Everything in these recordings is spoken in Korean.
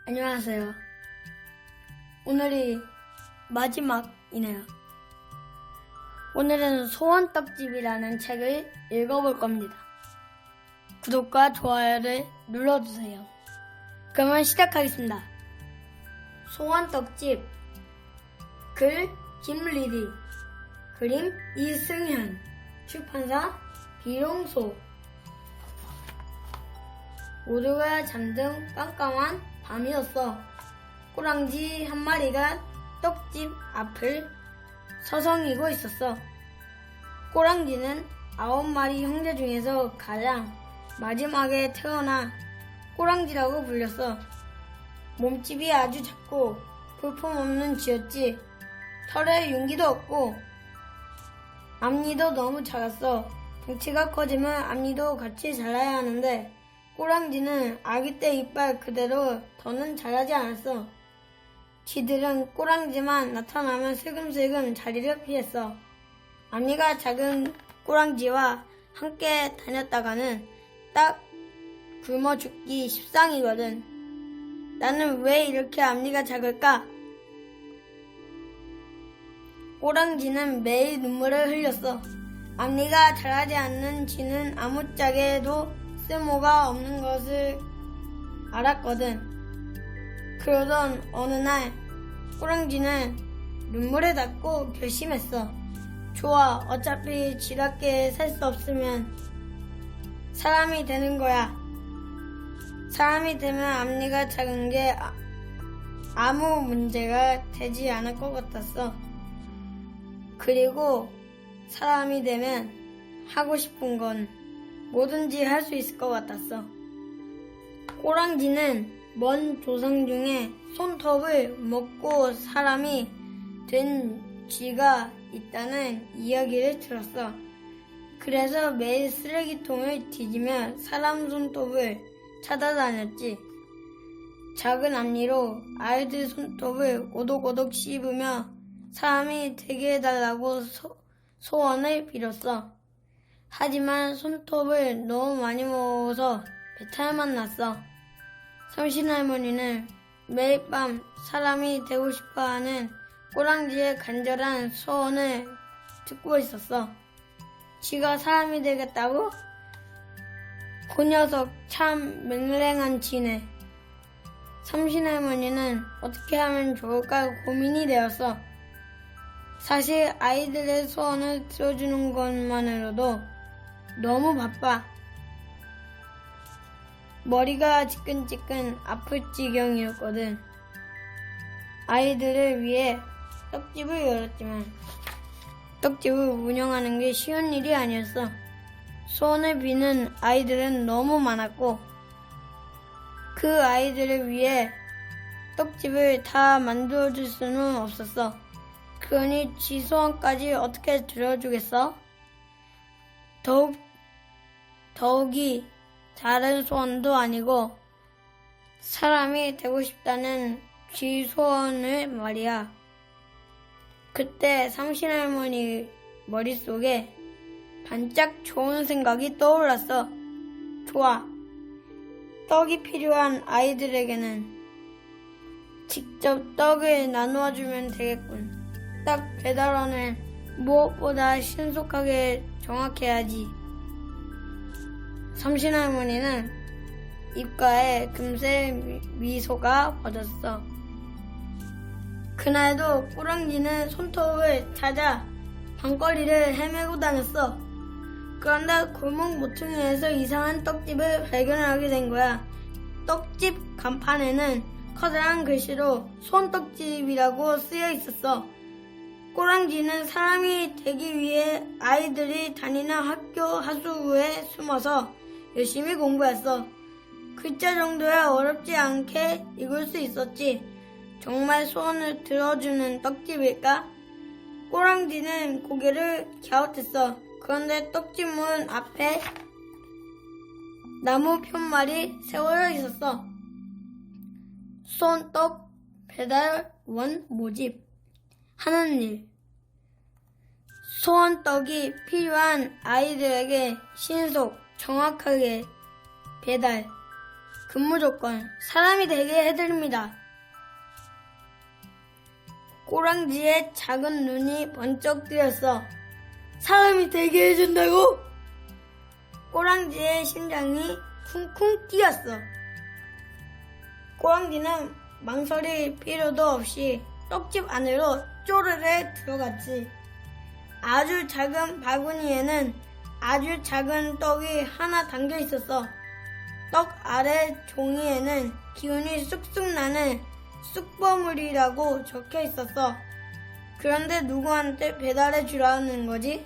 안녕하세요. 오늘이 마지막이네요. 오늘은 소원떡집이라는 책을 읽어볼 겁니다. 구독과 좋아요를 눌러주세요. 그러면 시작하겠습니다. 소원떡집 글 김리리 그림 이승현 출판사 비룡소 모두가 잠든 깜깜한 밤이었어. 꼬랑지 한 마리가 떡집 앞을 서성이고 있었어. 꼬랑지는 9마리 형제 중에서 가장 마지막에 태어나 꼬랑지라고 불렸어. 몸집이 아주 작고 볼품없는 쥐였지. 털에 윤기도 없고 앞니도 너무 작았어. 덩치가 커지면 앞니도 같이 자라야 하는데 꼬랑지는 아기 때 이빨 그대로 더는 자라지 않았어. 쥐들은 꼬랑지만 나타나면 슬금슬금 자리를 피했어. 앞니가 작은 꼬랑지와 함께 다녔다가는 딱 굶어 죽기 십상이거든. 나는 왜 이렇게 앞니가 작을까? 꼬랑지는 매일 눈물을 흘렸어. 앞니가 자라지 않는 쥐는 아무짝에도 쓸모가 없는 것을 알았거든. 그러던 어느 날 꼬랑지는 눈물을 닦고 결심했어. 좋아, 어차피 쥐답게 살 수 없으면 사람이 되는 거야. 사람이 되면 앞니가 작은 게 아무 문제가 되지 않을 것 같았어. 그리고 사람이 되면 하고 싶은 건 뭐든지 할 수 있을 것 같았어. 꼬랑지는 먼 조상 중에 손톱을 먹고 사람이 된 쥐가 있다는 이야기를 들었어. 그래서 매일 쓰레기통을 뒤지며 사람 손톱을 찾아다녔지. 작은 앞니로 아이들 손톱을 오독오독 씹으며 사람이 되게 해달라고 소원을 빌었어. 하지만 손톱을 너무 많이 먹어서 배탈만 났어. 삼신할머니는 매일 밤 사람이 되고 싶어하는 꼬랑지의 간절한 소원을 듣고 있었어. 쥐가 사람이 되겠다고? 그 녀석 참 맹랑한 쥐네. 삼신할머니는 어떻게 하면 좋을까 고민이 되었어. 사실 아이들의 소원을 들어주는 것만으로도 너무 바빠. 머리가 지끈지끈 아플 지경이었거든. 아이들을 위해 떡집을 열었지만 떡집을 운영하는 게 쉬운 일이 아니었어. 소원을 비는 아이들은 너무 많았고 그 아이들을 위해 떡집을 다 만들어줄 수는 없었어. 그러니 쥐 소원까지 어떻게 들어주겠어? 더욱이 다른 소원도 아니고 사람이 되고 싶다는 쥐 소원을 말이야. 그때 삼신할머니 머릿속에 반짝 좋은 생각이 떠올랐어. 좋아. 떡이 필요한 아이들에게는 직접 떡을 나누어 주면 되겠군. 딱 배달원을 무엇보다 신속하게 정확해야지. 삼신할머니는 입가에 금세 미소가 퍼졌어. 그날도 꼬랑지는 손톱을 찾아 밤거리를 헤매고 다녔어. 그런데 골목 모퉁이에서 이상한 떡집을 발견하게 된 거야. 떡집 간판에는 커다란 글씨로 소원떡집이라고 쓰여 있었어. 꼬랑지는 사람이 되기 위해 아이들이 다니는 학교 하수구에 숨어서 열심히 공부했어. 글자 정도야 어렵지 않게 읽을 수 있었지. 정말 소원을 들어주는 떡집일까? 꼬랑지는 고개를 갸웃했어. 그런데 떡집 문 앞에 나무 편말이 세워져 있었어. 소원떡 배달원 모집 하는 일. 소원떡이 필요한 아이들에게 신속, 정확하게 배달. 근무 조건, 사람이 되게 해드립니다. 꼬랑지의 작은 눈이 번쩍 뜨였어. 사람이 되게 해준다고? 꼬랑지의 심장이 쿵쿵 뛰었어. 꼬랑지는 망설일 필요도 없이 떡집 안으로 쪼르르 들어갔지. 아주 작은 바구니에는 아주 작은 떡이 하나 담겨 있었어. 떡 아래 종이에는 기운이 쑥쑥 나는 쑥버물이라고 적혀 있었어. 그런데 누구한테 배달해 주라는 거지?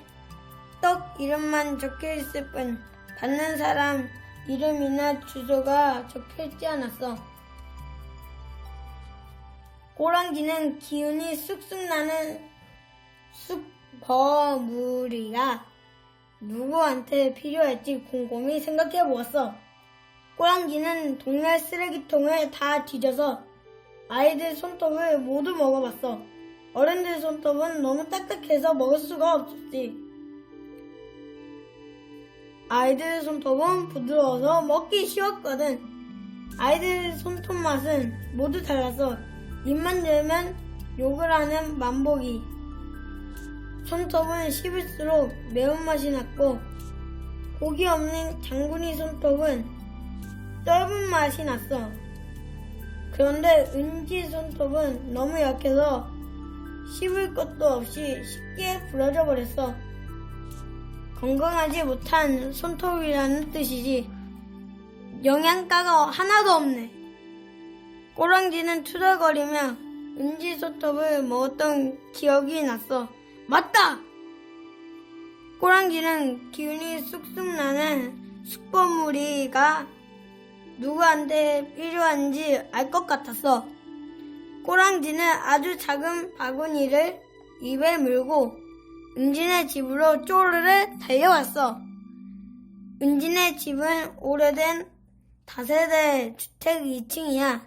떡 이름만 적혀 있을 뿐 받는 사람 이름이나 주소가 적혀 있지 않았어. 꼬랑지는 기운이 쑥쑥 나는 쑥버무리가 누구한테 필요할지 곰곰이 생각해 보았어. 꼬랑지는 동네 쓰레기통을 다 뒤져서 아이들 손톱을 모두 먹어봤어. 어른들 손톱은 너무 딱딱해서 먹을 수가 없었지. 아이들 손톱은 부드러워서 먹기 쉬웠거든. 아이들 손톱 맛은 모두 달라서 입만 열면 욕을 하는 만보기. 손톱은 씹을수록 매운맛이 났고 고기 없는 장군이 손톱은 떫은 맛이 났어. 그런데 은지 손톱은 너무 약해서 씹을 것도 없이 쉽게 부러져 버렸어. 건강하지 못한 손톱이라는 뜻이지. 영양가가 하나도 없네. 꼬랑지는 투덜거리며 은지 손톱을 먹었던 기억이 났어. 맞다! 꼬랑지는 기운이 쑥쑥 나는 쑥버무리가 누구한테 필요한지 알 것 같았어. 꼬랑지는 아주 작은 바구니를 입에 물고 은진의 집으로 쪼르르 달려왔어. 은진의 집은 오래된 다세대 주택 2층이야.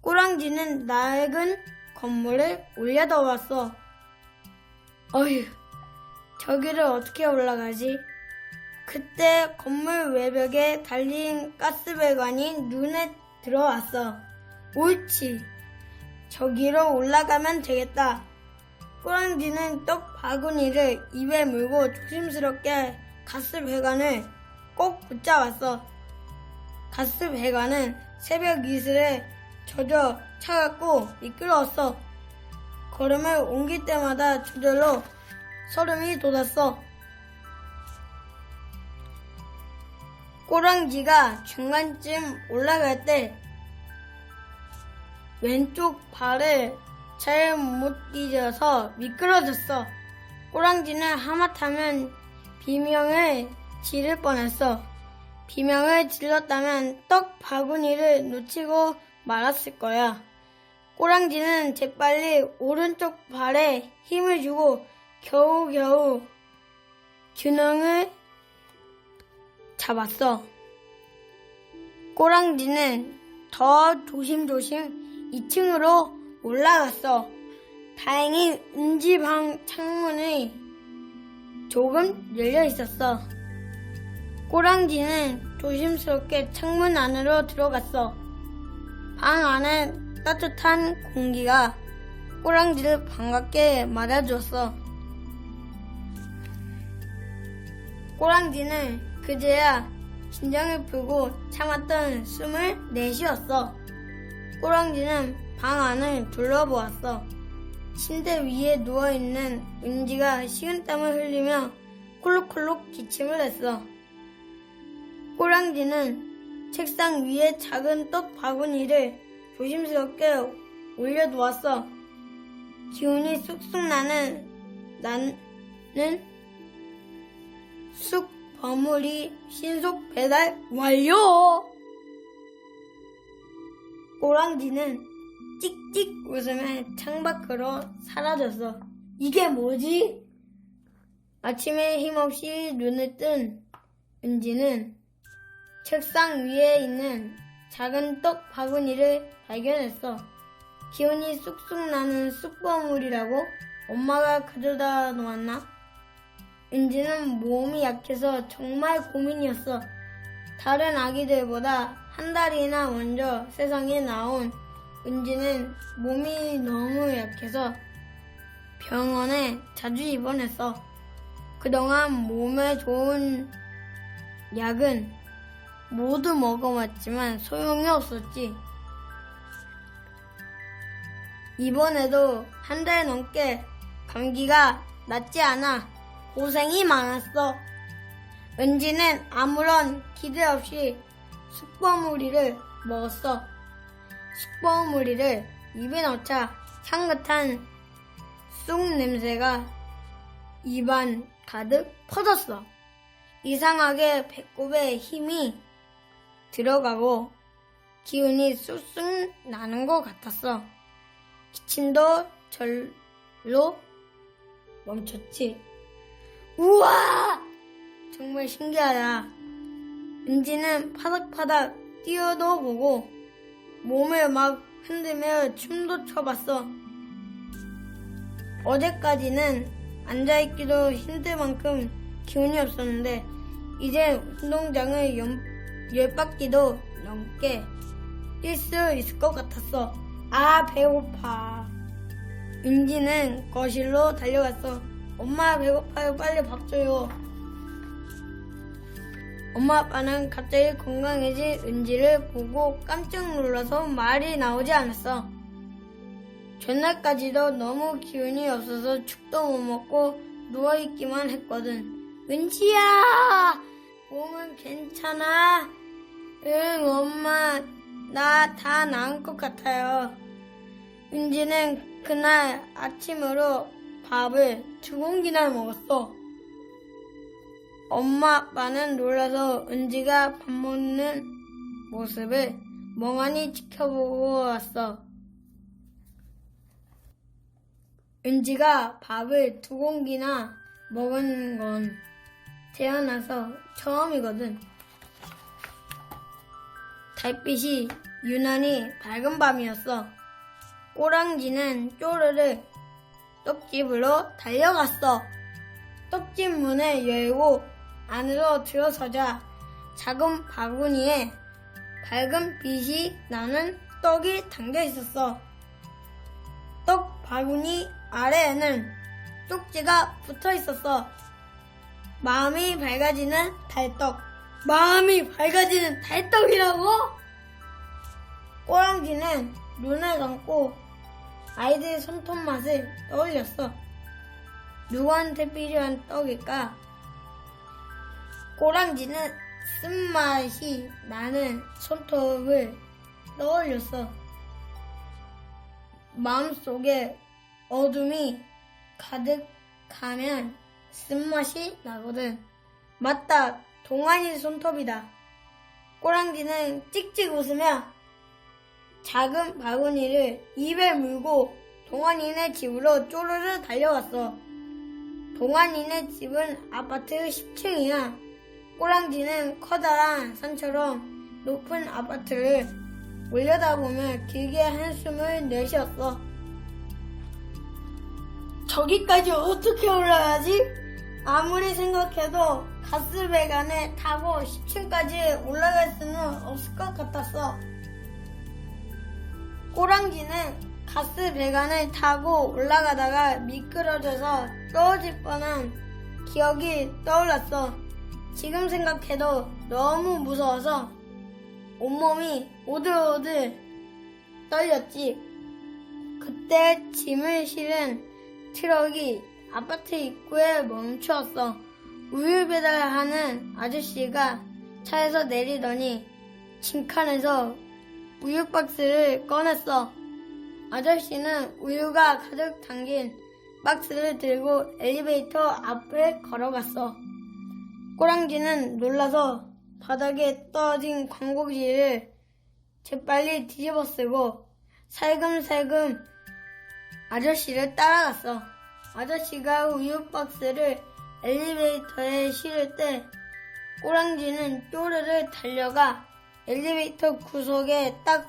꼬랑지는 낡은 건물을 올려다봤어. 어휴, 저기를 어떻게 올라가지? 그때 건물 외벽에 달린 가스배관이 눈에 들어왔어. 옳지, 저기로 올라가면 되겠다. 꼬랑지는 떡 바구니를 입에 물고 조심스럽게 가스배관을 꼭 붙잡았어. 가스배관은 새벽 이슬에 젖어 차갑고 미끄러웠어. 걸음을 옮길 때마다 저절로 소름이 돋았어. 꼬랑지가 중간쯤 올라갈 때 왼쪽 발을 잘 못 디뎌서 미끄러졌어. 꼬랑지는 하마터면 비명을 지를 뻔했어. 비명을 질렀다면 떡 바구니를 놓치고 말았을 거야. 꼬랑지는 재빨리 오른쪽 발에 힘을 주고 겨우겨우 균형을 잡았어. 꼬랑지는 더 조심조심 2층으로 올라갔어. 다행히 은지방 창문이 조금 열려 있었어. 꼬랑지는 조심스럽게 창문 안으로 들어갔어. 방 안엔 따뜻한 공기가 꼬랑지를 반갑게 맞아주었어. 꼬랑지는 그제야 긴장을 풀고 참았던 숨을 내쉬었어. 꼬랑지는 방 안을 둘러보았어. 침대 위에 누워있는 은지가 식은땀을 흘리며 콜록콜록 기침을 했어. 꼬랑지는 책상 위에 작은 떡 바구니를 조심스럽게 올려두었어. 기운이 쑥쑥 나는 쑥 버무리 신속 배달 완료! 꼬랑지는 찍찍 웃으며 창밖으로 사라졌어. 이게 뭐지? 아침에 힘없이 눈을 뜬 은지는 책상 위에 있는 작은 떡 바구니를 발견했어. 기운이 쑥쑥 나는 쑥버물이라고? 엄마가 가져다 놓았나? 은지는 몸이 약해서 정말 고민이었어. 다른 아기들보다 한 달이나 먼저 세상에 나온 은지는 몸이 너무 약해서 병원에 자주 입원했어. 그동안 몸에 좋은 약은 모두 먹어봤지만 소용이 없었지. 이번에도 한 달 넘게 감기가 낫지 않아 고생이 많았어. 은지는 아무런 기대 없이 숯버무리를 먹었어. 숯버무리를 입에 넣자 향긋한 쑥 냄새가 입안 가득 퍼졌어. 이상하게 배꼽에 힘이 들어가고 기운이 쑥쑥 나는 것 같았어. 기침도 절로 멈췄지. 우와! 정말 신기하다. 은지는 파닥파닥 뛰어도 보고 몸을 막 흔들며 춤도 춰봤어. 어제까지는 앉아있기도 힘들 만큼 기운이 없었는데 이제 운동장을 10바퀴도 넘게 뛸 수 있을 것 같았어. 아, 배고파. 은지는 거실로 달려갔어. 엄마 배고파요. 빨리 밥 줘요. 엄마 아빠는 갑자기 건강해진 은지를 보고 깜짝 놀라서 말이 나오지 않았어. 전날까지도 너무 기운이 없어서 죽도 못 먹고 누워있기만 했거든. 은지야! 몸은 괜찮아? 응, 엄마. 나 다 나은 것 같아요. 은지는 그날 아침으로 밥을 2공기나 먹었어. 엄마 아빠는 놀라서 은지가 밥 먹는 모습을 멍하니 지켜보고 왔어. 은지가 밥을 2공기나 먹은 건 태어나서 처음이거든. 달빛이 유난히 밝은 밤이었어. 꼬랑지는 쪼르르 떡집으로 달려갔어. 떡집 문을 열고 안으로 들어서자 작은 바구니에 밝은 빛이 나는 떡이 담겨 있었어. 떡 바구니 아래에는 쪽지가 붙어 있었어. 마음이 밝아지는 달떡. 마음이 밝아지는 달떡이라고? 꼬랑지는 눈을 감고 아이들 손톱 맛을 떠올렸어. 누구한테 필요한 떡일까? 꼬랑지는 쓴맛이 나는 손톱을 떠올렸어. 마음속에 어둠이 가득하면 쓴맛이 나거든. 맞다, 동안이 손톱이다. 꼬랑지는 찍찍 웃으며 작은 바구니를 입에 물고 동안이네 집으로 쪼르르 달려갔어. 동안이네 집은 아파트 10층이야. 꼬랑지는 커다란 산처럼 높은 아파트를 올려다보며 길게 한숨을 내쉬었어. 저기까지 어떻게 올라가지? 아무리 생각해도 가스배관을 타고 10층까지 올라갈 수는 없을 것 같았어. 꼬랑지는 가스배관을 타고 올라가다가 미끄러져서 떨어질 뻔한 기억이 떠올랐어. 지금 생각해도 너무 무서워서 온몸이 오들오들 떨렸지. 그때 짐을 실은 트럭이 아파트 입구에 멈추었어. 우유 배달하는 아저씨가 차에서 내리더니 짐칸에서 우유 박스를 꺼냈어. 아저씨는 우유가 가득 담긴 박스를 들고 엘리베이터 앞에 걸어갔어. 꼬랑지는 놀라서 바닥에 떨어진 광고지를 재빨리 뒤집어 쓰고 살금살금 아저씨를 따라갔어. 아저씨가 우유 박스를 엘리베이터에 실을 때 꼬랑지는 쪼르르 달려가 엘리베이터 구석에 딱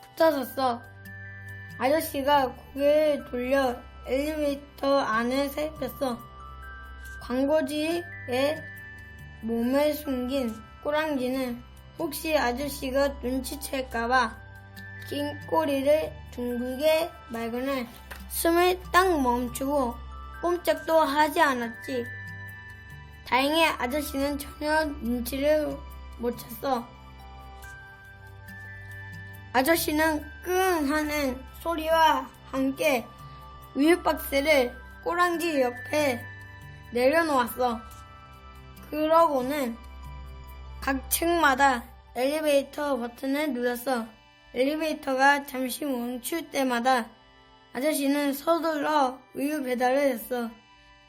붙어섰어. 아저씨가 고개를 돌려 엘리베이터 안을 살폈어. 광고지에 몸을 숨긴 꼬랑지는 혹시 아저씨가 눈치챌까봐 긴 꼬리를 둥글게 말고는 숨을 딱 멈추고 꼼짝도 하지 않았지. 다행히 아저씨는 전혀 눈치를 못 챘어. 아저씨는 끙 하는 소리와 함께 우유 박스를 꼬랑지 옆에 내려놓았어. 그러고는 각 층마다 엘리베이터 버튼을 눌렀어. 엘리베이터가 잠시 멈출 때마다 아저씨는 서둘러 우유 배달을 했어.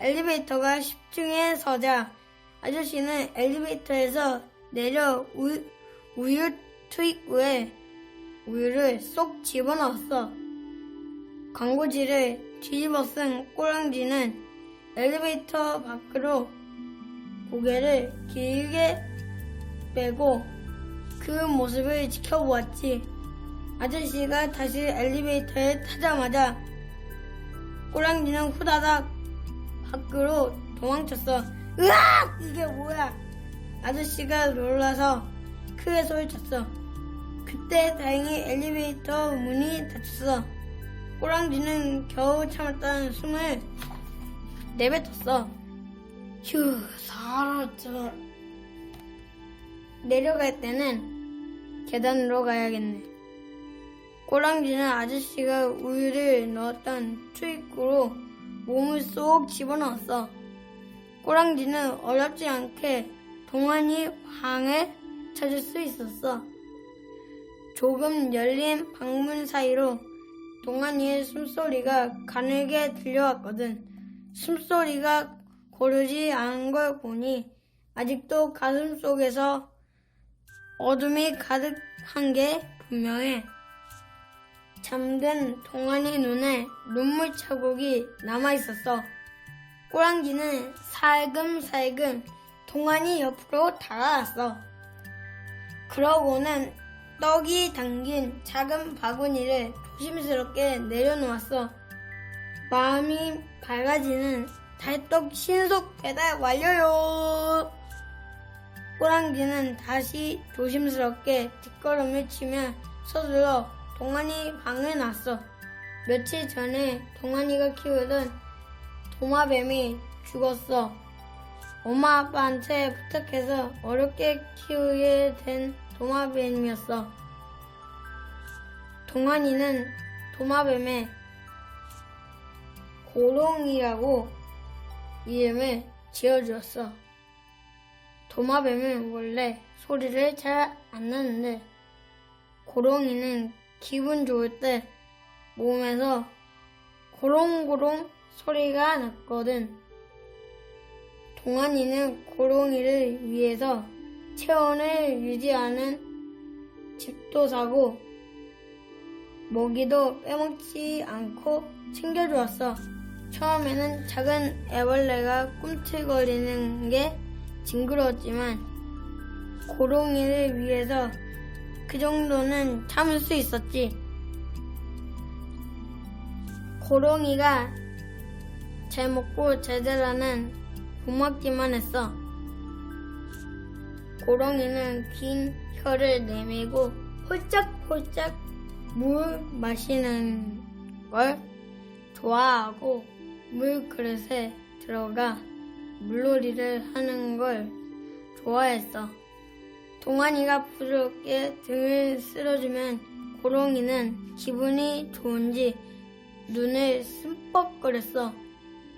엘리베이터가 10층에 서자 아저씨는 엘리베이터에서 내려 우유 투입구에 우유를 쏙 집어넣었어. 광고지를 뒤집어 쓴 꼬랑지는 엘리베이터 밖으로 고개를 길게 빼고 그 모습을 지켜보았지. 아저씨가 다시 엘리베이터에 타자마자 꼬랑지는 후다닥 밖으로 도망쳤어. 으악! 이게 뭐야? 아저씨가 놀라서 크게 소리쳤어. 그때 다행히 엘리베이터 문이 닫혔어. 꼬랑지는 겨우 참았다는 숨을 내뱉었어. 휴, 살았죠. 내려갈 때는 계단으로 가야겠네. 꼬랑지는 아저씨가 우유를 넣었던 투입구로 몸을 쏙 집어넣었어. 꼬랑지는 어렵지 않게 동안이 방을 찾을 수 있었어. 조금 열린 방문 사이로 동안이의 숨소리가 가늘게 들려왔거든. 숨소리가 고르지 않은 걸 보니 아직도 가슴 속에서 어둠이 가득한 게 분명해. 잠든 동안이 눈에 눈물 자국이 남아있었어. 꼬랑지는 살금살금 동안이 옆으로 다가왔어. 그러고는 떡이 담긴 작은 바구니를 조심스럽게 내려놓았어. 마음이 밝아지는 달떡 신속 배달 완료요. 꼬랑지는 다시 조심스럽게 뒷걸음을 치며 서둘러 동안이 방을 나왔어. 며칠 전에 동안이가 키우던 도마뱀이 죽었어. 엄마 아빠한테 부탁해서 어렵게 키우게 된 도마뱀이었어. 동안이는 도마뱀에 고롱이라고 이름을 지어주었어. 도마뱀은 원래 소리를 잘 안 나는데 고롱이는 기분 좋을 때 몸에서 고롱고롱 소리가 났거든. 동안이는 고롱이를 위해서 체온을 유지하는 집도 사고 먹이도 빼먹지 않고 챙겨주었어. 처음에는 작은 애벌레가 꿈틀거리는 게 징그러웠지만 고롱이를 위해서 그 정도는 참을 수 있었지. 고롱이가 잘 먹고 잘 자라는 고맙기만 했어. 고롱이는 긴 혀를 내밀고 홀짝홀짝 물 마시는 걸 좋아하고 물 그릇에 들어가 물놀이를 하는 걸 좋아했어. 동안이가 부드럽게 등을 쓸어주면 고롱이는 기분이 좋은지 눈을 슴뻑거렸어.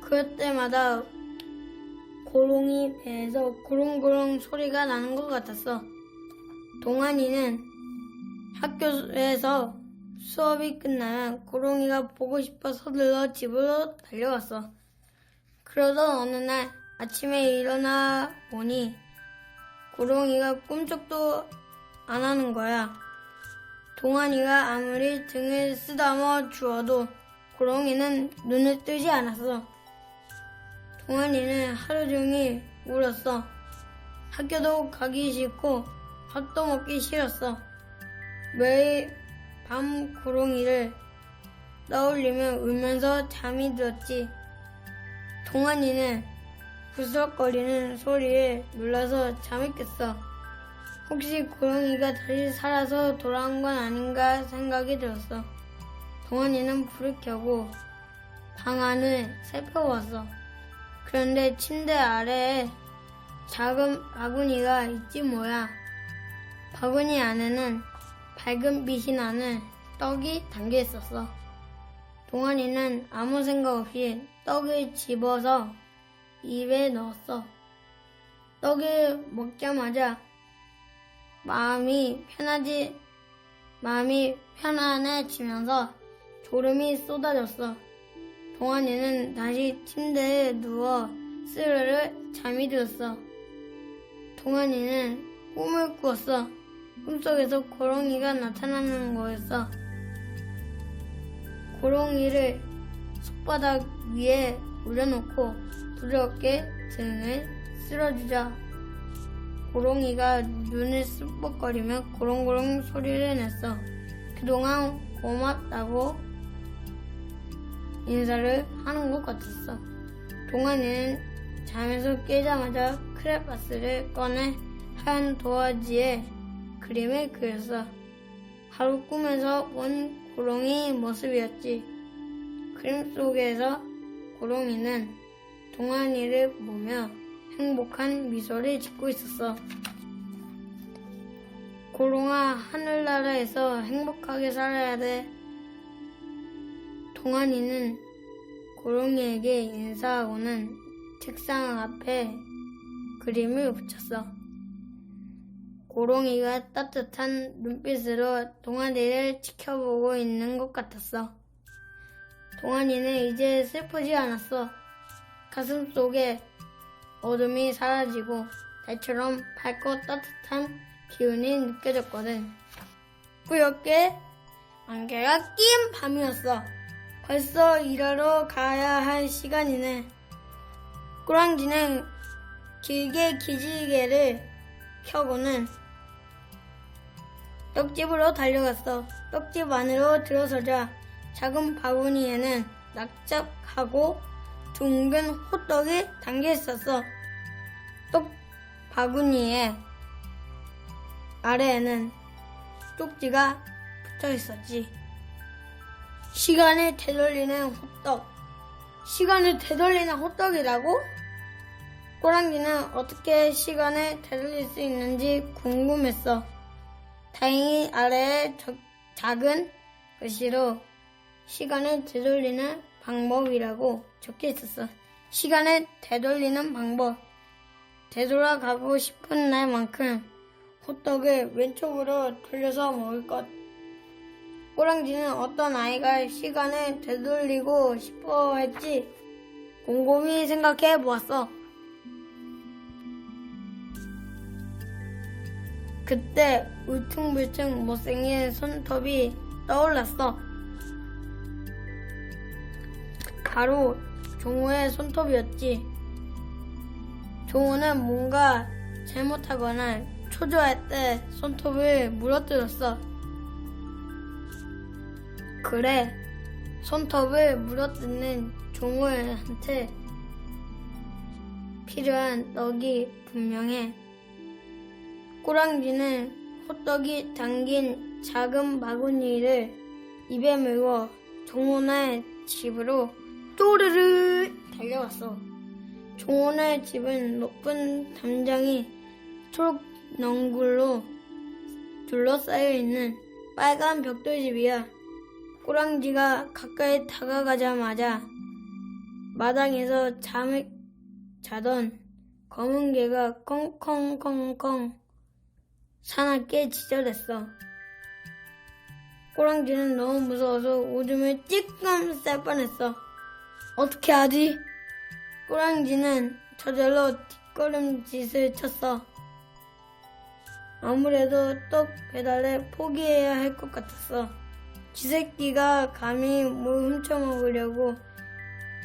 그럴 때마다 고롱이 배에서 고롱고롱 소리가 나는 것 같았어. 동안이는 학교에서 수업이 끝나면 고롱이가 보고 싶어 서둘러 집으로 달려갔어. 그러던 어느 날 아침에 일어나 보니 고롱이가 꿈쩍도 안 하는 거야. 동안이가 아무리 등을 쓰다머 주어도 고롱이는 눈을 뜨지 않았어. 동안이는 하루 종일 울었어. 학교도 가기 싫고 밥도 먹기 싫었어. 매일 밤 고롱이를 떠올리며 울면서 잠이 들었지. 동안이는 부스럭거리는 소리에 놀라서 잠을 깼어. 혹시 고양이가 다시 살아서 돌아온 건 아닌가 생각이 들었어. 동환이는 불을 켜고 방 안을 살펴보았어. 그런데 침대 아래에 작은 바구니가 있지 뭐야. 바구니 안에는 밝은 빛이 나는 떡이 담겨 있었어. 동환이는 아무 생각 없이 떡을 집어서 입에 넣었어. 떡을 먹자마자 마음이 편안해지면서 졸음이 쏟아졌어. 동환이는 다시 침대에 누워 스르르 잠이 들었어. 동환이는 꿈을 꾸었어. 꿈속에서 고롱이가 나타나는 거였어. 고롱이를 손바닥 위에 올려놓고 부드럽게 등을 쓸어주자 고롱이가 눈을 쓱뻑거리며 고롱고롱 소리를 냈어. 그동안 고맙다고 인사를 하는 것 같았어. 동환이는 잠에서 깨자마자 크레파스를 꺼내 하얀 도화지에 그림을 그렸어. 바로 꿈에서 본 고롱이 모습이었지. 그림 속에서 고롱이는 동환이를 보며 행복한 미소를 짓고 있었어. 고롱아, 하늘나라에서 행복하게 살아야 돼. 동환이는 고롱이에게 인사하고는 책상 앞에 그림을 붙였어. 고롱이가 따뜻한 눈빛으로 동환이를 지켜보고 있는 것 같았어. 동환이는 이제 슬프지 않았어. 가슴 속에 어둠이 사라지고 달처럼 밝고 따뜻한 기운이 느껴졌거든. 꾸역게 안개가 낀 밤이었어. 벌써 일하러 가야 할 시간이네. 꼬랑지는 길게 기지개를 켜고는 떡집으로 달려갔어. 떡집 안으로 들어서자 작은 바구니에는 납작하고 둥근 호떡이 담겨 있었어. 떡 바구니에 아래에는 쪽지가 붙어 있었지. 시간을 되돌리는 호떡. 시간을 되돌리는 호떡이라고? 꼬랑지는 어떻게 시간을 되돌릴 수 있는지 궁금했어. 다행히 아래에 작은 글씨로 시간을 되돌리는 방법이라고 적혀 있었어. 시간을 되돌리는 방법. 되돌아가고 싶은 날만큼 호떡을 왼쪽으로 돌려서 먹을 것. 꼬랑지는 어떤 아이가 시간을 되돌리고 싶어 할지 곰곰이 생각해 보았어. 그때 울퉁불퉁 못생긴 손톱이 떠올랐어. 바로 종우의 손톱이었지. 종우는 뭔가 잘못하거나 초조할 때 손톱을 물어뜯었어. 그래, 손톱을 물어뜯는 종우한테 필요한 떡이 분명해. 꼬랑지는 호떡이 담긴 작은 바구니를 입에 물고 종훈의 집으로 쪼르르 달려갔어. 종훈의 집은 높은 담장이 초록 넝굴로 둘러싸여 있는 빨간 벽돌집이야. 꼬랑지가 가까이 다가가자마자 마당에서 잠을 자던 검은 개가 컹컹컹컹 사납게 짖어댔어. 꼬랑지는 너무 무서워서 오줌을 찔끔 쌀 뻔했어. 어떻게 하지? 꼬랑지는 저절로 뒷걸음짓을 쳤어. 아무래도 떡 배달을 포기해야 할 것 같았어. 쥐새끼가 감히 뭘 훔쳐먹으려고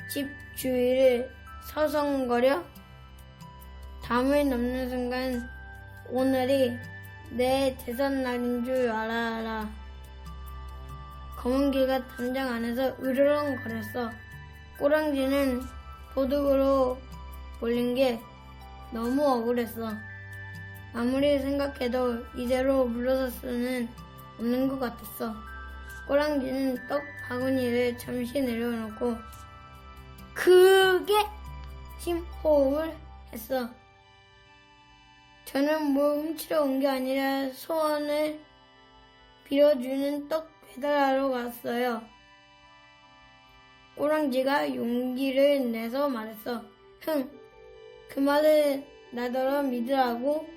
집 주위를 서성거려? 담을 넘는 순간 오늘이 내 대선날인 줄 알아라. 검은 개가 담장 안에서 으르렁 거렸어. 꼬랑지는 도둑으로 몰린 게 너무 억울했어. 아무리 생각해도 이대로 물러설 수는 없는 것 같았어. 꼬랑지는 떡 바구니를 잠시 내려놓고 크게 심호흡을 했어. 저는 뭘 훔치러 온 게 아니라 소원을 빌어주는 떡 배달하러 갔어요. 꼬랑지가 용기를 내서 말했어. 그 말을 나더러 믿으라고.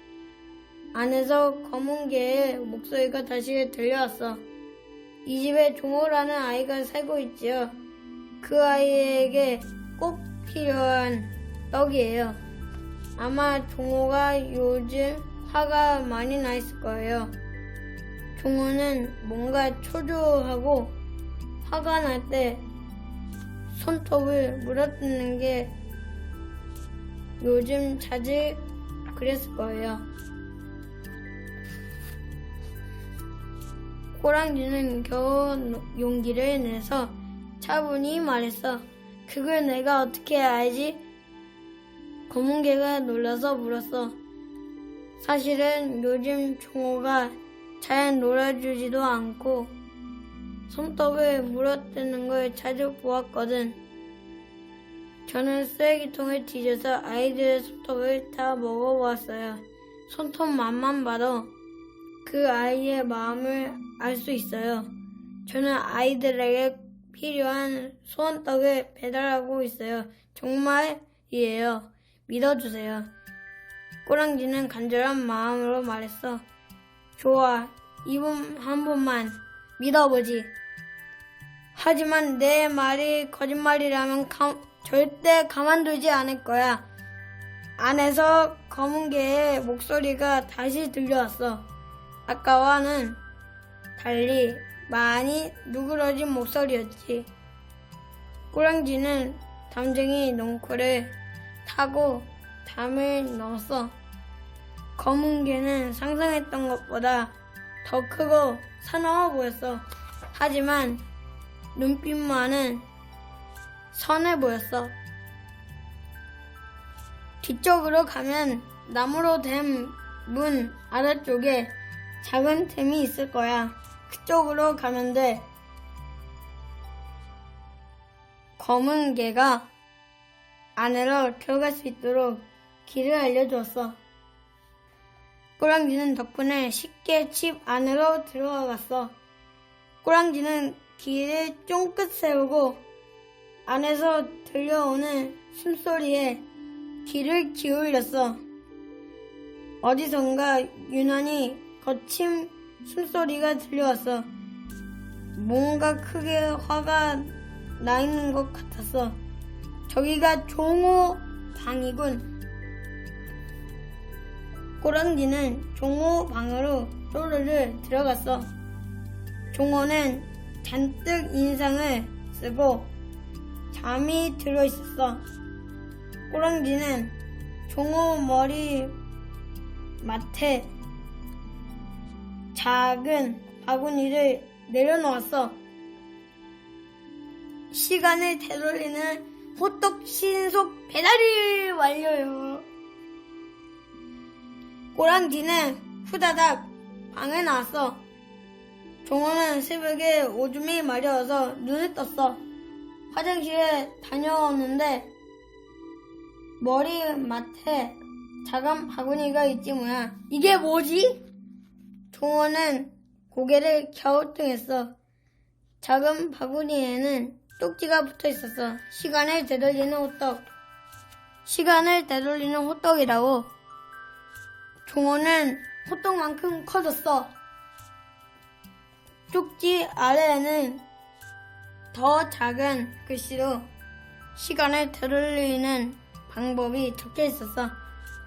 안에서 검은 개의 목소리가 다시 들려왔어. 이 집에 종호라는 아이가 살고 있지요. 그 아이에게 꼭 필요한 떡이에요. 아마 종호가 요즘 화가 많이 나 있을 거예요. 종호는 뭔가 초조하고 화가 날 때 손톱을 물어뜯는 게 요즘 자주 그랬을 거예요. 꼬랑지는 겨우 용기를 내서 차분히 말했어. 그걸 내가 어떻게 알지? 검은개가 놀라서 물었어. 사실은 요즘 종호가 잘 놀아주지도 않고 손톱을 물어뜯는 걸 자주 보았거든. 저는 쓰레기통을 뒤져서 아이들의 손톱을 다 먹어보았어요. 손톱 맛만 봐도 그 아이의 마음을 알 수 있어요. 저는 아이들에게 필요한 소원떡을 배달하고 있어요. 정말이에요. 믿어주세요. 꼬랑지는 간절한 마음으로 말했어. 좋아, 한 번만 믿어보지. 하지만 내 말이 거짓말이라면 절대 가만두지 않을 거야. 안에서 검은 개의 목소리가 다시 들려왔어. 아까와는 달리 많이 누그러진 목소리였지. 꼬랑지는 담쟁이 넝쿨을 타고 담을 넣었어. 검은 개는 상상했던 것보다 더 크고 사나워 보였어. 하지만 눈빛만은 선해 보였어. 뒤쪽으로 가면 나무로 된 문 아래쪽에 작은 틈이 있을 거야. 그쪽으로 가면 돼. 검은 개가 안으로 들어갈 수 있도록 길을 알려주었어. 꼬랑지는 덕분에 쉽게 집 안으로 들어갔어. 꼬랑지는 길을 쫑긋 세우고 안에서 들려오는 숨소리에 귀를 기울였어. 어디선가 유난히 거친 숨소리가 들려왔어. 뭔가 크게 화가 나 있는 것 같았어. 저기가 종호 방이군. 꼬랑지는 종호 방으로 쪼르르 들어갔어. 종호는 잔뜩 인상을 쓰고 잠이 들어 있었어. 꼬랑지는 종호 머리 맡에 작은 바구니를 내려놓았어. 시간을 되돌리는 호떡 신속 배달이 완료요. 꼬랑지는 후다닥 방에 나왔어. 종호는 새벽에 오줌이 마려워서 눈을 떴어. 화장실에 다녀왔는데 머리맡에 작은 바구니가 있지 뭐야. 이게 뭐지? 종호는 고개를 갸우뚱했어. 작은 바구니에는 쪽지가 붙어 있었어. 시간을 되돌리는 호떡. 시간을 되돌리는 호떡이라고. 종호는 호떡만큼 커졌어. 쪽지 아래에는 더 작은 글씨로 시간을 되돌리는 방법이 적혀 있었어.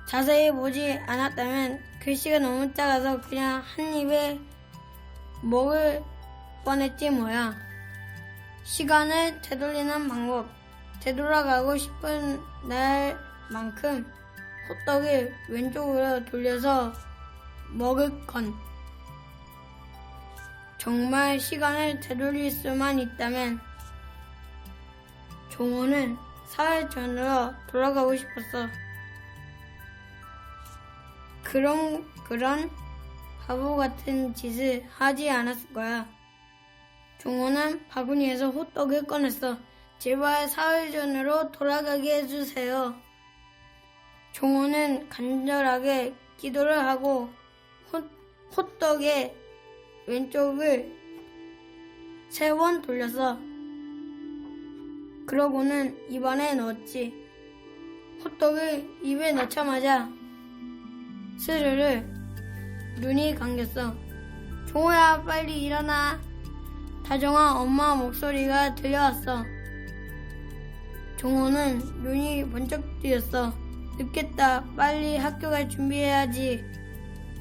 자세히 보지 않았다면 글씨가 너무 작아서 그냥 한 입에 먹을 뻔했지 뭐야. 시간을 되돌리는 방법. 되돌아가고 싶은 날만큼 호떡을 왼쪽으로 돌려서 먹을 건. 정말 시간을 되돌릴 수만 있다면 종호는 사흘 전으로 돌아가고 싶었어. 그런 바보 같은 짓을 하지 않았을 거야. 종호는 바구니에서 호떡을 꺼냈어. 제발 사흘 전으로 돌아가게 해주세요. 종호는 간절하게 기도를 하고 호떡의 왼쪽을 3번 돌렸어. 그러고는 입안에 넣었지. 호떡을 입에 넣자마자 스르르 눈이 감겼어. 종호야, 빨리 일어나. 다정한 엄마 목소리가 들려왔어. 종호는 눈이 번쩍 뜨였어. 늦겠다. 빨리 학교 갈 준비해야지.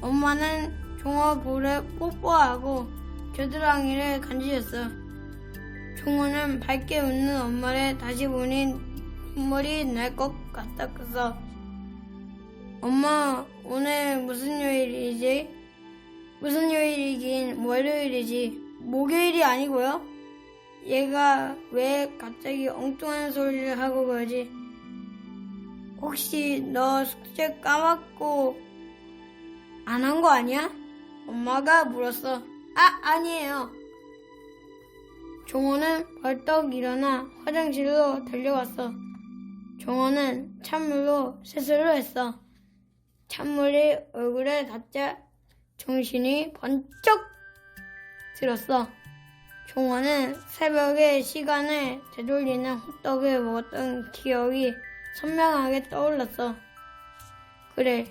엄마는 종호 볼에 뽀뽀하고 겨드랑이를 간지렸어. 종호는 밝게 웃는 엄마를 다시 보니 눈물이 날 것 같았어. 엄마, 오늘 무슨 요일이지? 무슨 요일이긴 월요일이지. 목요일이 아니고요? 얘가 왜 갑자기 엉뚱한 소리를 하고 그러지? 혹시 너 숙제 까먹고 안 한 거 아니야? 엄마가 물었어. 아니에요. 종호는 벌떡 일어나 화장실로 달려갔어. 종호는 찬물로 세수를 했어. 찬물이 얼굴에 닿자 정신이 번쩍 들었어. 종호는 새벽에 시간을 되돌리는 호떡을 먹었던 기억이 선명하게 떠올랐어. 그래,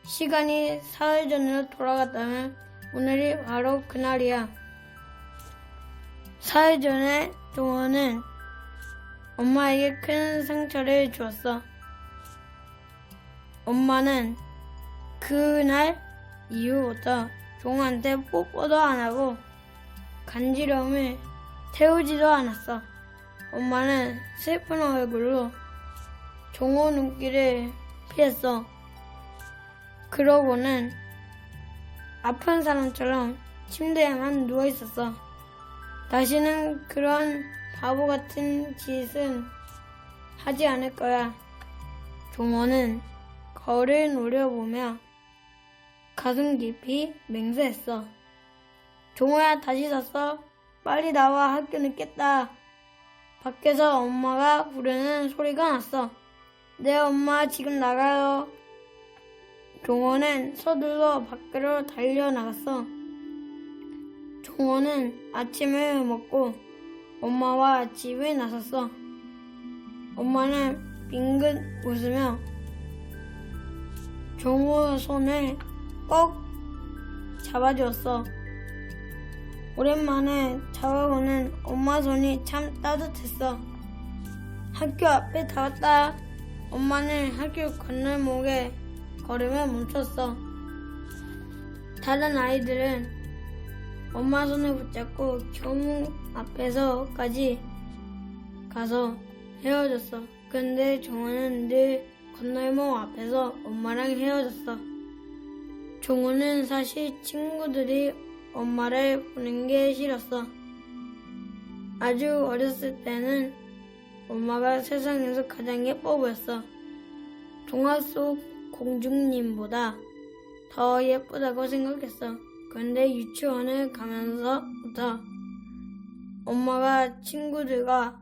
시간이 사흘 전으로 돌아갔다면 오늘이 바로 그날이야. 사흘 전에 종호는 엄마에게 큰 상처를 주었어. 엄마는 그날 이후부터 종호한테 뽀뽀도 안 하고 간지럼을 태우지도 않았어. 엄마는 슬픈 얼굴로 종호 눈길을 피했어. 그러고는 아픈 사람처럼 침대에만 누워있었어. 다시는 그런 바보 같은 짓은 하지 않을 거야. 종호는 거울을 노려보며 가슴 깊이 맹세했어. 종호야, 다시 잤어? 빨리 나와, 학교 늦겠다. 밖에서 엄마가 부르는 소리가 났어. 네, 엄마, 지금 나가요. 종호는 서둘러 밖으로 달려나갔어. 종호는 아침을 먹고 엄마와 집에 나섰어. 엄마는 빙긋 웃으며 종호 손을 꼭 잡아주었어. 오랜만에 잡아보는 엄마 손이 참 따뜻했어. 학교 앞에 다 왔다. 엄마는 학교 건널목에 걸음을 멈췄어. 다른 아이들은 엄마 손을 붙잡고 교문 앞에서까지 가서 헤어졌어. 근데 종호는 늘 건널목 앞에서 엄마랑 헤어졌어. 종호는 사실 친구들이 엄마를 보는 게 싫었어. 아주 어렸을 때는 엄마가 세상에서 가장 예뻐 보였어. 동화 속 공주님보다 더 예쁘다고 생각했어. 그런데 유치원을 가면서부터 엄마가 친구들과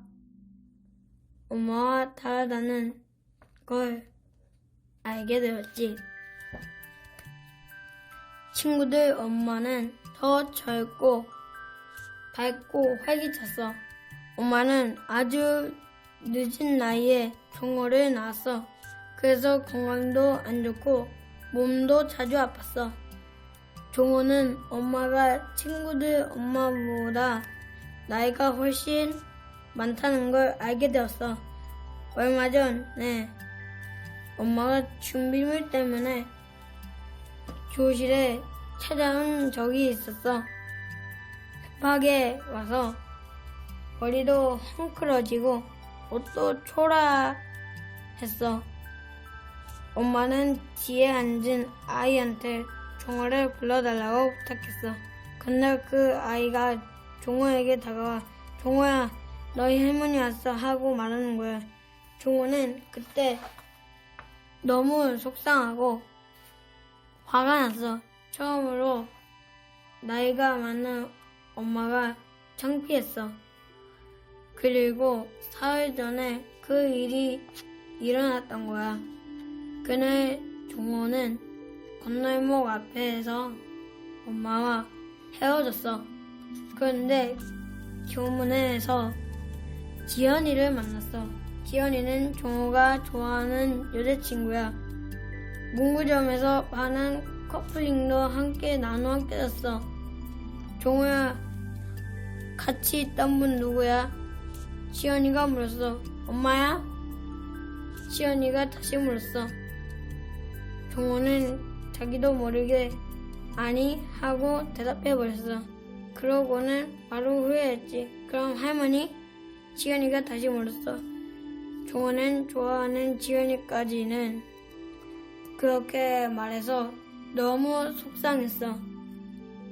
엄마와 다르다는 걸 알게 되었지. 친구들 엄마는 더 젊고 밝고 활기찼어. 엄마는 아주 늦은 나이에 종호를 낳았어. 그래서 건강도 안 좋고 몸도 자주 아팠어. 종호는 엄마가 친구들 엄마보다 나이가 훨씬 많다는 걸 알게 되었어. 얼마 전에 엄마가 준비물 때문에 교실에 찾아온 적이 있었어. 급하게 와서 머리도 헝클어지고 옷도 초라했어. 엄마는 뒤에 앉은 아이한테 종호를 불러달라고 부탁했어. 그날 그 아이가 종호에게 다가와 종호야, 너희 할머니 왔어 하고 말하는 거야. 종호는 그때 너무 속상하고 화가 났어. 처음으로 나이가 많은 엄마가 창피했어. 그리고 사흘 전에 그 일이 일어났던 거야. 그날 종호는 건널목 앞에서 엄마와 헤어졌어. 그런데 교문에서 지연이를 만났어. 지연이는 종호가 좋아하는 여자친구야. 문구점에서 많은 커플링도 함께 나누어 깨졌어. 종호야, 같이 있던 분 누구야? 지연이가 물었어. 엄마야? 지연이가 다시 물었어. 종호는 자기도 모르게 아니 하고 대답해버렸어. 그러고는 바로 후회했지. 그럼 할머니? 지연이가 다시 물었어. 종호는 좋아하는 지연이까지는 그렇게 말해서 너무 속상했어.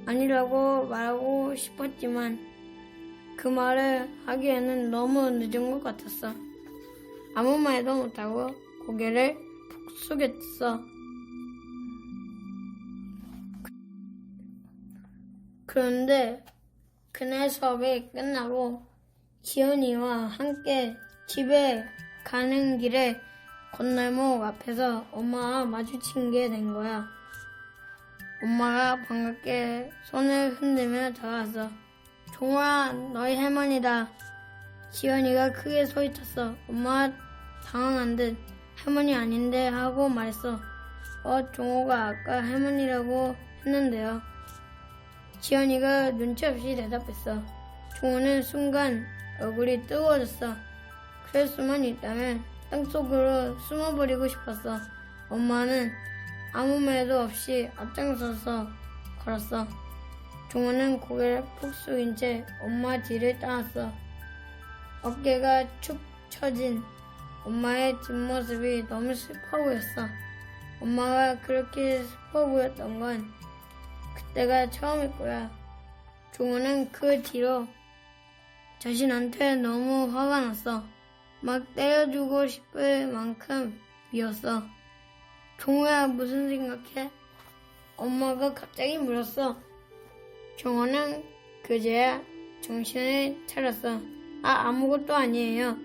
아니라고 말하고 싶었지만 그 말을 하기에는 너무 늦은 것 같았어. 아무 말도 못하고 고개를 푹 숙였어. 그런데 그날 수업이 끝나고 지연이와 함께 집에 가는 길에 건널목 앞에서 엄마와 마주친 게 된 거야. 엄마가 반갑게 손을 흔들며 다가왔어. 종호야, 너희 할머니다. 지연이가 크게 소리쳤어. 엄마가 당황한 듯 할머니 아닌데 하고 말했어. 종호가 아까 할머니라고 했는데요. 지연이가 눈치 없이 대답했어. 종호는 순간 얼굴이 뜨거워졌어. 그럴 수만 있다면 땅속으로 숨어버리고 싶었어. 엄마는 아무 말도 없이 앞장서서 걸었어. 종호는 고개를 푹 숙인 채 엄마 뒤를 따랐어. 어깨가 축 처진 엄마의 뒷모습이 너무 슬퍼 보였어. 엄마가 그렇게 슬퍼 보였던 건 그때가 처음일 거야. 종호는 그 뒤로 자신한테 너무 화가 났어. 막 때려주고 싶을 만큼 미웠어. 종호야, 무슨 생각해? 엄마가 갑자기 물었어. 종호는 그제야 정신을 차렸어. 아무것도 아니에요.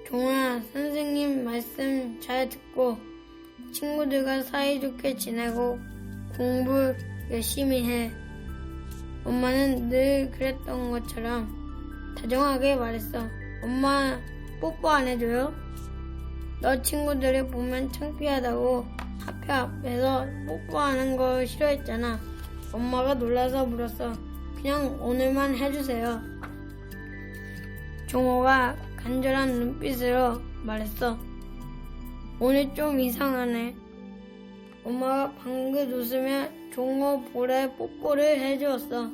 종호야, 선생님 말씀 잘 듣고 친구들과 사이좋게 지내고 공부 열심히 해. 엄마는 늘 그랬던 것처럼 다정하게 말했어. 엄마 뽀뽀 안 해줘요? 너 친구들이 보면 창피하다고 학교 앞에서 뽀뽀하는 거 싫어했잖아. 엄마가 놀라서 물었어. 그냥 오늘만 해주세요. 종호가 간절한 눈빛으로 말했어. 오늘 좀 이상하네. 엄마가 방긋 웃으며 종호 볼에 뽀뽀를 해주었어.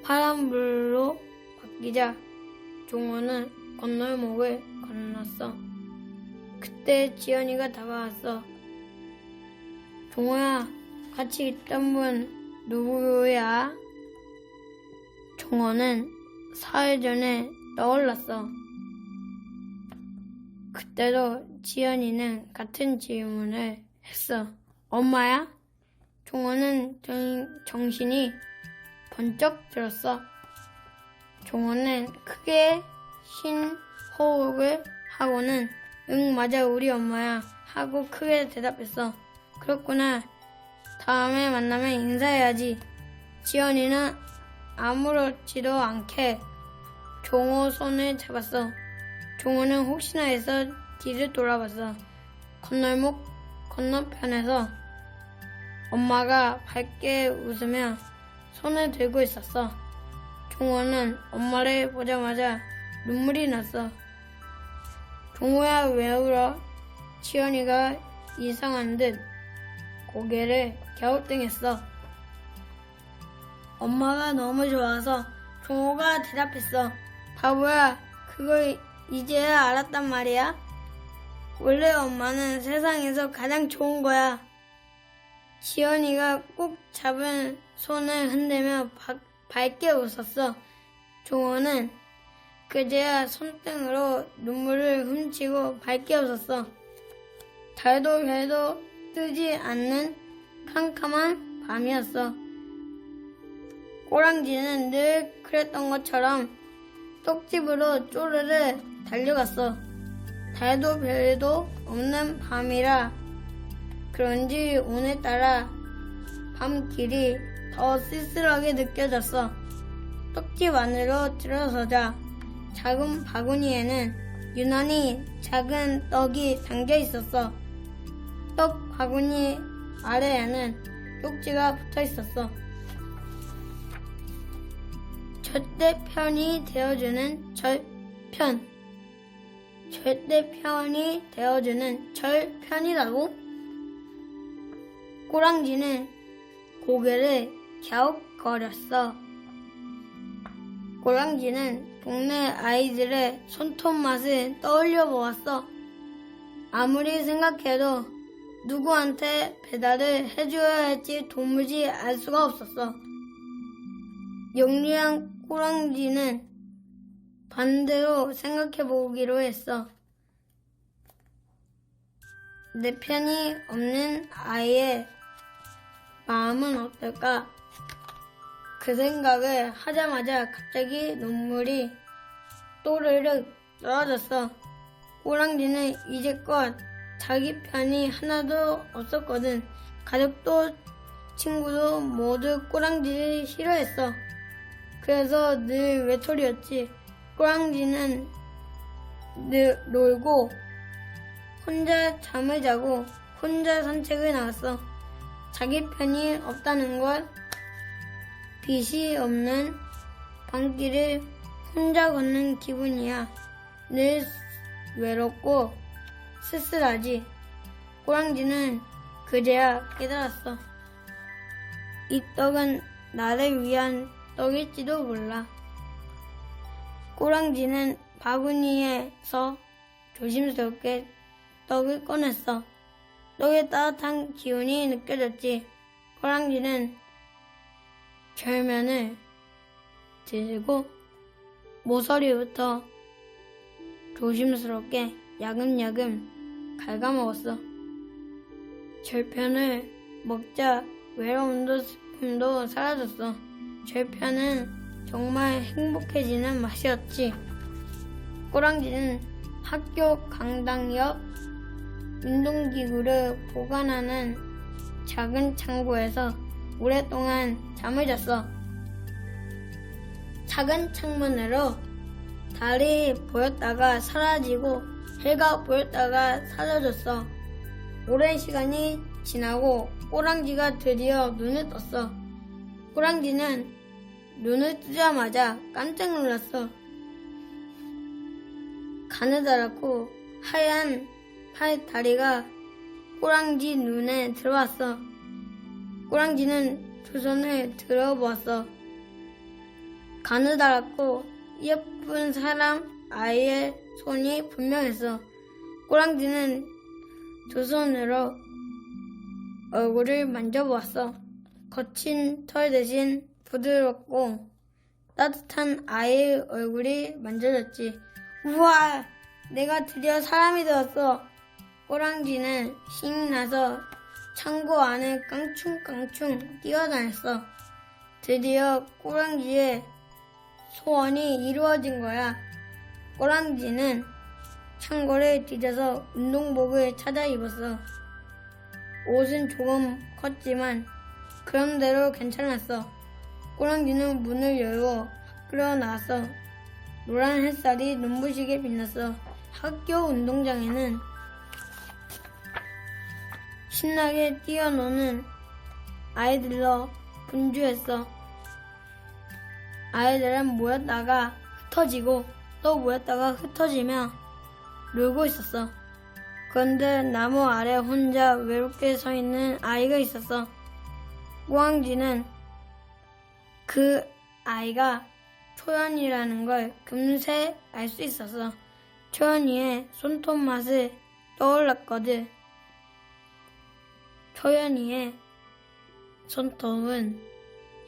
파란불로 바뀌자 종호는 건널목을 건넜어. 그때 지연이가 다가왔어. 종호야, 같이 있던 분 누구야? 종호는 사흘 전에 떠올랐어. 그때도 지연이는 같은 질문을 했어. 엄마야? 종호는 정신이 번쩍 들었어. 종호는 크게 쉰 호흡을 하고는 응, 맞아, 우리 엄마야 하고 크게 대답했어. 그렇구나. 다음에 만나면 인사해야지. 지연이는 아무렇지도 않게 종호 손을 잡았어. 종호는 혹시나 해서 뒤를 돌아봤어. 건널목 건너편에서 엄마가 밝게 웃으며 손을 들고 있었어. 종호는 엄마를 보자마자 눈물이 났어. 종호야, 왜 울어? 지연이가 이상한 듯 고개를 갸우뚱했어. 엄마가 너무 좋아서. 종호가 대답했어. 바보야, 그걸 이제야 알았단 말이야? 원래 엄마는 세상에서 가장 좋은 거야. 지연이가 꼭 잡은 손을 흔들며 밝게 웃었어. 종호는 그제야 손등으로 눈물을 훔치고 밝게 웃었어. 달도 별도 뜨지 않는 캄캄한 밤이었어. 꼬랑지는 늘 그랬던 것처럼 떡집으로 쪼르르 달려갔어. 달도 별도 없는 밤이라 그런지 오늘따라 밤길이 더 쓸쓸하게 느껴졌어. 떡집 안으로 들어서자 작은 바구니에는 유난히 작은 떡이 담겨 있었어. 떡 바구니 아래에는 쪽지가 붙어 있었어. 절대 편이 되어주는 절편. 절대 편이 되어주는 절편이라고? 꼬랑지는 고개를 갸웃거렸어. 꼬랑지는 동네 아이들의 손톱 맛을 떠올려 보았어. 아무리 생각해도 누구한테 배달을 해줘야 할지 도무지 알 수가 없었어. 영리한 꼬랑지는 반대로 생각해 보기로 했어. 내 편이 없는 아이의 마음은 어떨까? 그 생각을 하자마자 갑자기 눈물이 또르륵 떨어졌어. 꼬랑지는 이제껏 자기 편이 하나도 없었거든. 가족도 친구도 모두 꼬랑지를 싫어했어. 그래서 늘 외톨이였지. 꼬랑지는 늘 놀고 혼자 잠을 자고 혼자 산책을 나갔어. 자기 편이 없다는 걸 빛이 없는 밤길을 혼자 걷는 기분이야. 늘 외롭고 쓸쓸하지. 꼬랑지는 그제야 깨달았어. 이 떡은 나를 위한 떡일지도 몰라. 꼬랑지는 바구니에서 조심스럽게 떡을 꺼냈어. 떡의 따뜻한 기운이 느껴졌지. 꼬랑지는 절면을 들고 모서리부터 조심스럽게 야금야금 갉아먹었어. 절편을 먹자 외로움도 슬픔도 사라졌어. 절편은 정말 행복해지는 맛이었지. 꼬랑지는 학교 강당 옆 운동기구를 보관하는 작은 창고에서 오랫동안 잠을 잤어. 작은 창문으로 달이 보였다가 사라지고 해가 보였다가 사라졌어. 오랜 시간이 지나고 꼬랑지가 드디어 눈을 떴어. 꼬랑지는 눈을 뜨자마자 깜짝 놀랐어. 가느다랗고 하얀 팔다리가 꼬랑지 눈에 들어왔어. 꼬랑지는 두 손을 들어보았어. 가느다랗고 예쁜 사람 아이의 손이 분명했어. 꼬랑지는 두 손으로 얼굴을 만져보았어. 거친 털 대신 부드럽고 따뜻한 아이의 얼굴이 만져졌지. 우와! 내가 드디어 사람이 되었어. 꼬랑지는 신나서 창고 안을 깡충깡충 뛰어다녔어. 드디어 꼬랑지의 소원이 이루어진 거야. 꼬랑지는 창고를 뒤져서 운동복을 찾아 입었어. 옷은 조금 컸지만 그런대로 괜찮았어. 꼬랑지는 문을 열고 밖으로 나왔어. 노란 햇살이 눈부시게 빛났어. 학교 운동장에는 신나게 뛰어노는 아이들로 분주했어. 아이들은 모였다가 흩어지고 또 모였다가 흩어지며 놀고 있었어. 그런데 나무 아래 혼자 외롭게 서 있는 아이가 있었어. 꼬랑지는 그 아이가 초연이라는 걸 금세 알 수 있었어. 초연이의 손톱 맛을 떠올랐거든. 초연이의 손톱은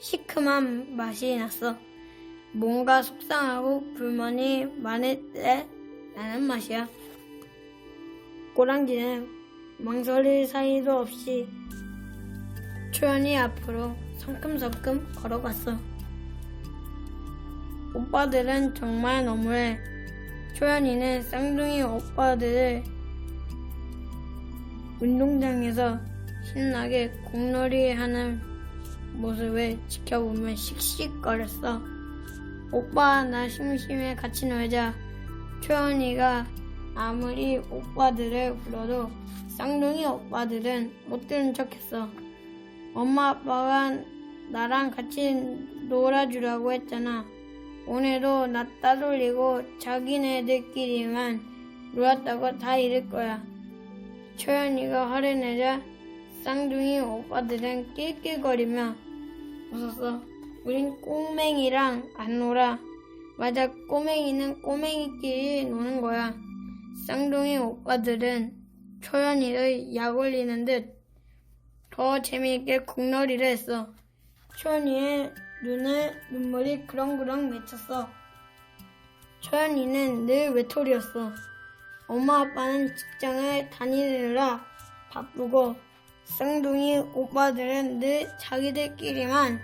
시큼한 맛이 났어. 뭔가 속상하고 불만이 많을 때 나는 맛이야. 꼬랑지는 망설일 사이도 없이 초연이 앞으로 성큼성큼 걸어갔어. 오빠들은 정말 너무해. 초연이는 쌍둥이 오빠들을 운동장에서 신나게 공놀이 하는 모습을 지켜보며 씩씩거렸어. 오빠, 나 심심해, 같이 놀자. 초연이가 아무리 오빠들을 불러도 쌍둥이 오빠들은 못 들은 척했어. 엄마 아빠가 나랑 같이 놀아주라고 했잖아. 오늘도 나 따돌리고 자기네들끼리만 놀았다고 다 잃을 거야. 초연이가 화를 내자 쌍둥이 오빠들은 낄낄거리며 웃었어. 우린 꼬맹이랑 안 놀아. 맞아, 꼬맹이는 꼬맹이끼리 노는 거야. 쌍둥이 오빠들은 초연이를 약올리는 듯 더 재미있게 공놀이를 했어. 초연이의 눈에 눈물이 그렁그렁 맺혔어. 초연이는 늘 외톨이였어. 엄마 아빠는 직장을 다니느라 바쁘고 쌍둥이 오빠들은 늘 자기들끼리만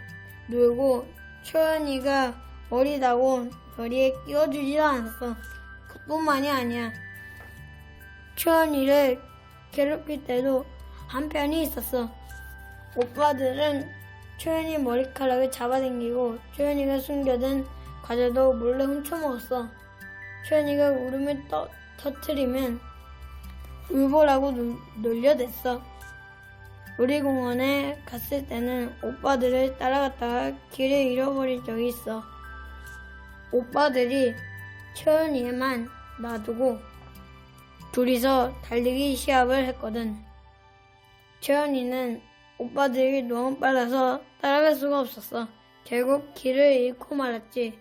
놀고 초연이가 어리다고 별이에 끼워주지도 않았어. 그뿐만이 아니야. 초연이를 괴롭힐 때도 한편이 있었어. 오빠들은 초연이 머리카락을 잡아당기고 초연이가 숨겨둔 과자도 몰래 훔쳐먹었어. 초연이가 울음을 터뜨리면 울보라고 놀려댔어. 놀이공원에 갔을 때는 오빠들을 따라갔다가 길을 잃어버린 적이 있어. 오빠들이 초연이만 놔두고 둘이서 달리기 시합을 했거든. 초연이는 오빠들이 너무 빨라서 따라갈 수가 없었어. 결국 길을 잃고 말았지.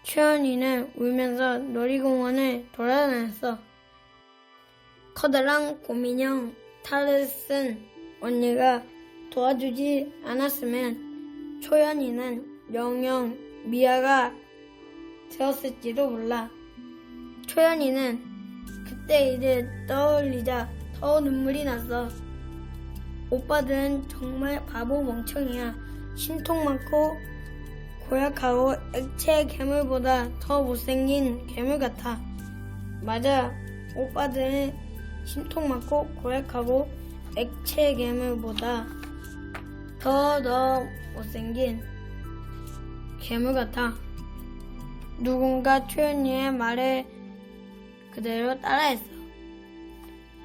초연이는 울면서 놀이공원을 돌아다녔어. 커다란 곰인형 탈을 쓴 언니가 도와주지 않았으면 초연이는 영영 미아가 되었을지도 몰라. 초연이는 그때 일을 떠올리자 더 눈물이 났어. 오빠들은 정말 바보 멍청이야. 신통 많고 고약하고 액체 괴물보다 더 못생긴 괴물 같아. 맞아, 오빠들은 신통 많고 고약하고 액체 괴물보다 더 못생긴 괴물 같아. 누군가 초연이의 말을 그대로 따라했어.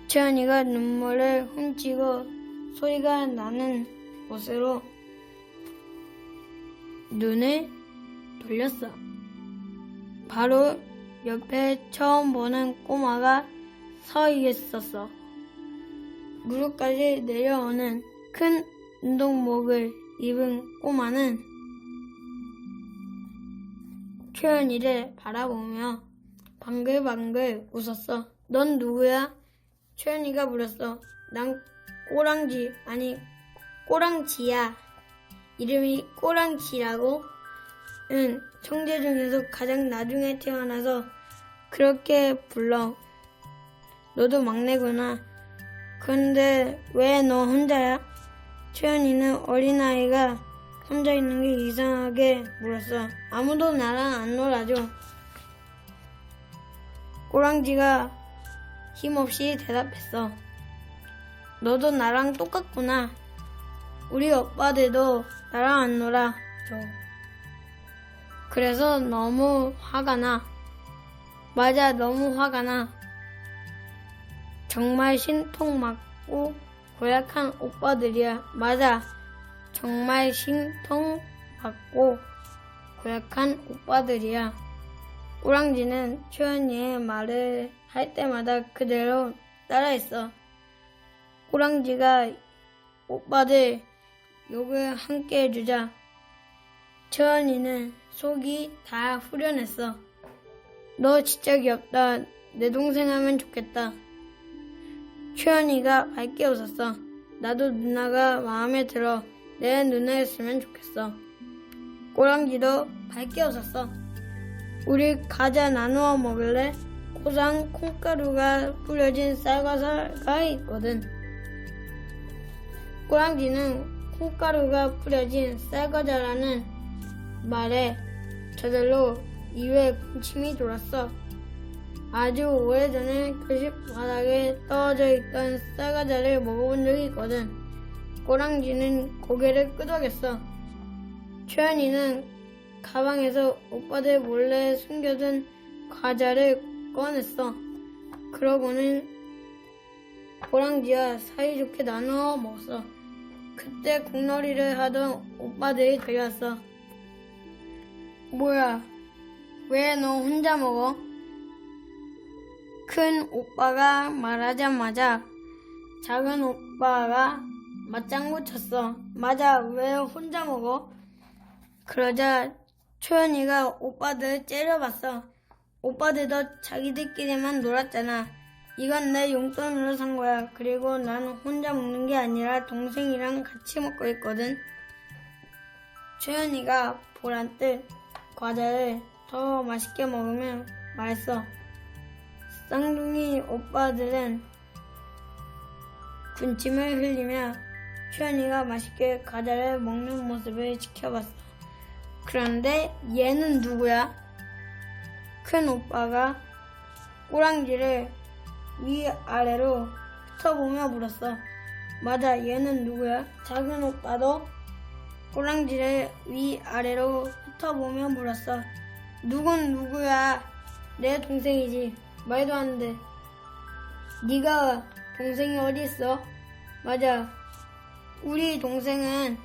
초연이가 눈물을 훔치고 소리가 나는 곳으로 눈을 돌렸어. 바로 옆에 처음 보는 꼬마가 서 있었어. 무릎까지 내려오는 큰 운동복을 입은 꼬마는 초연이를 바라보며 방글방글 웃었어. 넌 누구야? 초연이가 물었어. 난 꼬랑지, 아니 꼬랑지야. 이름이 꼬랑지라고? 응, 형제 중에서 가장 나중에 태어나서 그렇게 불러. 너도 막내구나. 그런데 왜 너 혼자야? 초연이는 어린아이가 혼자 있는 게 이상하게 물었어. 아무도 나랑 안 놀아줘. 꼬랑지가 힘없이 대답했어. 너도 나랑 똑같구나. 우리 오빠들도 나랑 안 놀아줘. 그래서 너무 화가 나. 맞아, 너무 화가 나. 정말 신통맞고 고약한 오빠들이야. 맞아, 정말 신통맞고 고약한 오빠들이야. 꼬랑지는 초연이의 말을 할 때마다 그대로 따라했어. 꼬랑지가 오빠들 욕을 함께 해주자 초연이는 속이 다 후련했어. 너 진짜 귀엽다. 내 동생 하면 좋겠다. 초연이가 밝게 웃었어. 나도 누나가 마음에 들어. 내 누나였으면 좋겠어. 꼬랑지도 밝게 웃었어. 우리 과자 나누어 먹을래? 고소한 콩가루가 뿌려진 쌀과자가 있거든. 꼬랑지는 콩가루가 뿌려진 쌀과자라는 말에 저절로 입에 군침이 돌았어. 아주 오래전에 교실 바닥에 떨어져 있던 쌀과자를 먹어본 적이 있거든. 꼬랑지는 고개를 끄덕였어. 최연이는 가방에서 오빠들 몰래 숨겨둔 과자를 꺼냈어. 그러고는 꼬랑지와 사이좋게 나누어 먹었어. 그때 공놀이를 하던 오빠들이 달려왔어. 뭐야, 왜 너 혼자 먹어? 큰 오빠가 말하자마자 작은 오빠가 맞장구 쳤어. 맞아, 왜 혼자 먹어? 그러자 초연이가 오빠들 째려봤어. 오빠들도 자기들끼리만 놀았잖아. 이건 내 용돈으로 산 거야. 그리고 난 혼자 먹는 게 아니라 동생이랑 같이 먹고 있거든. 초연이가 보란듯 과자를 더 맛있게 먹으면 말했어. 쌍둥이 오빠들은 군침을 흘리며 초연이가 맛있게 과자를 먹는 모습을 지켜봤어. 그런데 얘는 누구야? 큰 오빠가 꼬랑지를 위아래로 훑어보며 물었어. 맞아, 얘는 누구야? 작은 오빠도 꼬랑지를 위아래로 훑어보며 물었어. 누군 누구야? 내 동생이지. 말도 안 돼. 네가 동생이 어디 있어? 맞아. 우리 동생은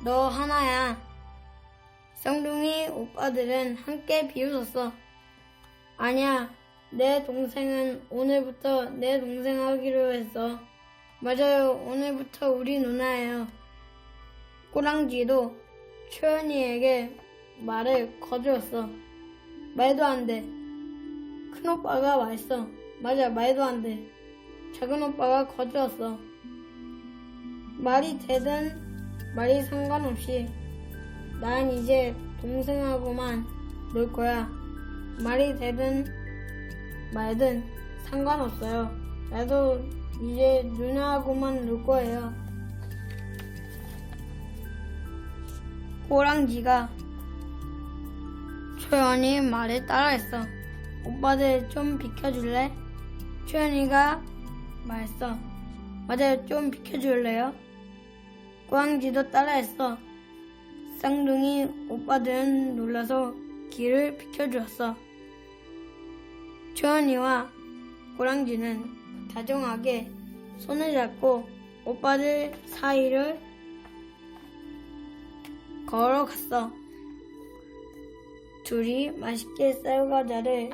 너 하나야. 쌍둥이 오빠들은 함께 비웃었어. 아니야. 내 동생은 오늘부터 내 동생 하기로 했어. 맞아요. 오늘부터 우리 누나예요. 꼬랑지도 초연이에게 말을 거두었어. 말도 안 돼. 큰 오빠가 말했어. 맞아, 말도 안 돼. 작은 오빠가 거두었어. 말이 되든 말이 상관없이 난 이제 동생하고만 놀 거야. 말이 되든 말든 상관없어요. 나도 이제 누나하고만 놀 거예요. 꼬랑지가 초연이 말에 따라했어. 오빠들 좀 비켜줄래? 초연이가 말했어. 맞아요, 좀 비켜줄래요? 꼬랑지도 따라했어. 쌍둥이 오빠들은 놀라서 길을 비켜주었어. 초연이와 꼬랑지는 다정하게 손을 잡고 오빠들 사이를 걸어갔어. 둘이 맛있게 쌀과자를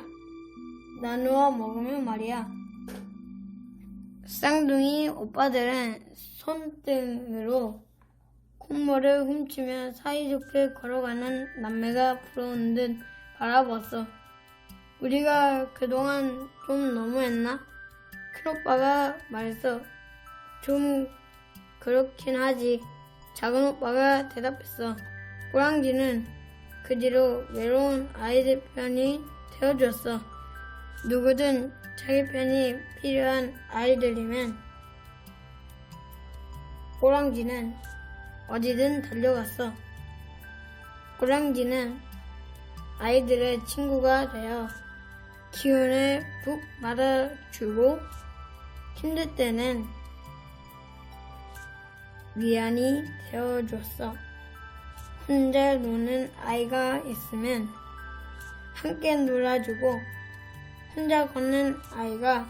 나누어 먹으면 말이야. 쌍둥이 오빠들은 손등으로 콧물을 훔치며 사이좋게 걸어가는 남매가 부러운 듯 바라보았어. 우리가 그동안 좀 너무했나? 큰오빠가 말했어. 좀 그렇긴 하지. 작은 오빠가 대답했어. 꼬랑지는 그 뒤로 외로운 아이들 편이 되어주었어. 누구든 자기 편이 필요한 아이들이면 꼬랑지는 어디든 달려갔어. 꼬랑지는 아이들의 친구가 되어 기운을 푹 받아주고 힘들 때는 위안이 되어줬어. 혼자 노는 아이가 있으면 함께 놀아주고 혼자 걷는 아이가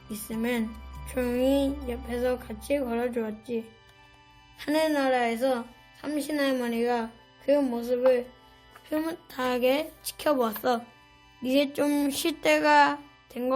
있으면 조용히 옆에서 같이 걸어주었지. 하늘나라에서 삼신할머니가 그 모습을 흐뭇하게 지켜보았어. 이제 좀 쉴 때가